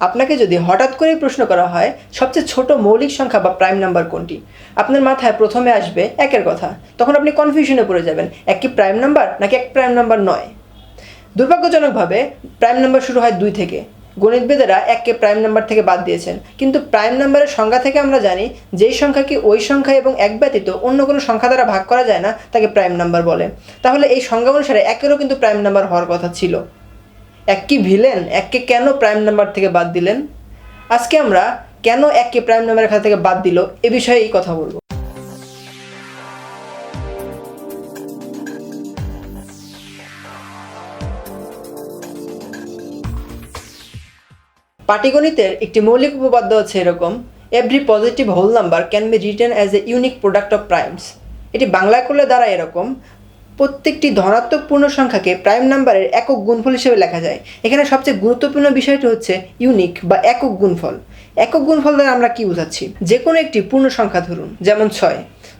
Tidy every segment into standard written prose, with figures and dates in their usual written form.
আপনাকে যদি হঠাৎ করেই প্রশ্ন করা হয় সবচেয়ে ছোট মৌলিক সংখ্যা বা প্রাইম নাম্বার কোনটি, আপনার মাথায় প্রথমে আসবে একের কথা। তখন আপনি কনফিউশনে পড়ে যাবেন, এক কি প্রাইম নাম্বার নাকি এক প্রাইম নাম্বার নয়। দুর্ভাগ্যজনকভাবে প্রাইম নাম্বার শুরু হয় 2 থেকে। গণিতবিদেরা এককে প্রাইম নাম্বার থেকে বাদ দিয়েছেন, কিন্তু প্রাইম নাম্বারের সংজ্ঞা থেকে আমরা জানি যেই সংখ্যাকে ওই সংখ্যা এবং এক ব্যতীত অন্য কোনো সংখ্যা দ্বারা ভাগ করা যায় না তাকে প্রাইম নাম্বার বলে। তাহলে এই সংজ্ঞা অনুসারে একেরও কিন্তু প্রাইম নাম্বার হওয়ার কথা ছিল। এক কি ভিলেন, এককে কেন প্রাইম নাম্বার থেকে বাদ দিলেন? আজকে আমরা কেন এককে প্রাইম নাম্বারের খাতা থেকে বাদ দিল এ বিষয়েই কথা বলবো। পাটিগণিতের একটি মৌলিক উপপাদ্য হচ্ছে এরকম: every positive whole number can be written as a unique product of primes. এটি বাংলায় করলে দাঁড়ায় এরকম: প্রত্যেকটি ধনাত্মক পূর্ণ সংখ্যাকে প্রাইম নাম্বারের একক গুণফল হিসেবে লেখা যায়। এখানে সবচেয়ে গুরুত্বপূর্ণ বিষয়টি হচ্ছে ইউনিক বা একক গুণফল। একক গুণফল দ্বারা আমরা কি বোঝাচ্ছি? যে কোনো একটি পূর্ণ সংখ্যা ধরুন, যেমন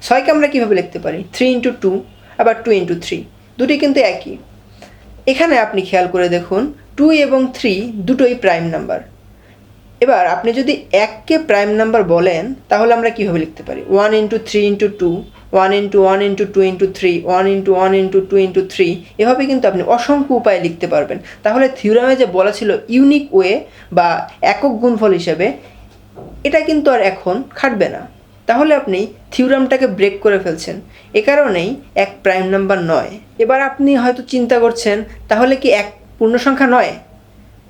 6কে আমরা কীভাবে লিখতে পারি? 3 × 2, আবার 2 × 3, দুটি কিন্তু একই। এখানে আপনি খেয়াল করে দেখুন 2 এবং 3 দুটোই প্রাইম নাম্বার। এবার আপনি যদি এককে প্রাইম নাম্বার বলেন তাহলে আমরা কীভাবে লিখতে পারি? 1 × 3 × 2, 1 × 1 × 2 × 3, 1 × 1 × 2 × 3, এভাবে কিন্তু আপনি অসংখ্য উপায়ে লিখতে পারবেন। তাহলে থিওরামে যে বলা ছিল ইউনিক ওয়ে বা একক গুণফল হিসেবে, এটা কিন্তু আর এখন খাটবে না। তাহলে আপনি থিওরামটাকে ব্রেক করে ফেলছেন। এ কারণেই এক প্রাইম নাম্বার নয়। এবার আপনি হয়তো চিন্তা করছেন, তাহলে কি এক পূর্ণ সংখ্যা নয়?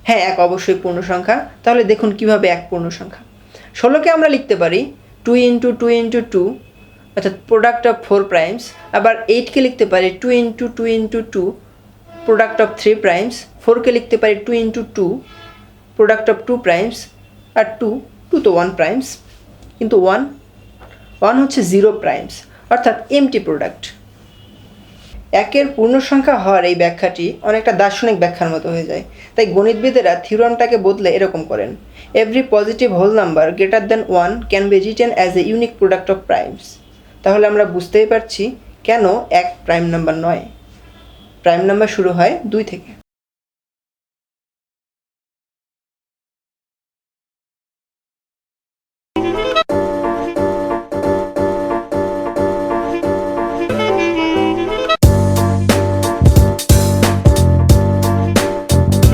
হ্যাঁ, এক অবশ্যই পূর্ণ সংখ্যা। তাহলে দেখুন কিভাবে এক পূর্ণ সংখ্যা। 16কে আমরা লিখতে পারি 2 × 2 × 2, অর্থাৎ প্রোডাক্ট অফ 4 প্রাইমস। আবার 8কে লিখতে পারি 2 × 2 × 2, প্রোডাক্ট অফ 3 প্রাইমস। 4কে লিখতে পারি 2 × 2, প্রোডাক্ট অফ 2 প্রাইমস। আর 2 তো 1 প্রাইমস, কিন্তু 1 হচ্ছে 0 প্রাইমস, অর্থাৎ এমটি প্রোডাক্ট। একের পূর্ণ সংখ্যা হওয়ার এই ব্যাখ্যাটি অনেকটা দার্শনিক ব্যাখ্যার মতো হয়ে যায়। তাই গণিতবিদেরা থিওরামটাকে বদলে এরকম করেন: every positive whole number greater than 1 can be written as a unique product of primes. তাহলে আমরা বুঝতেই পারছি কেন এক প্রাইম নাম্বার নয়। প্রাইম নাম্বার শুরু হয় 2 থেকে।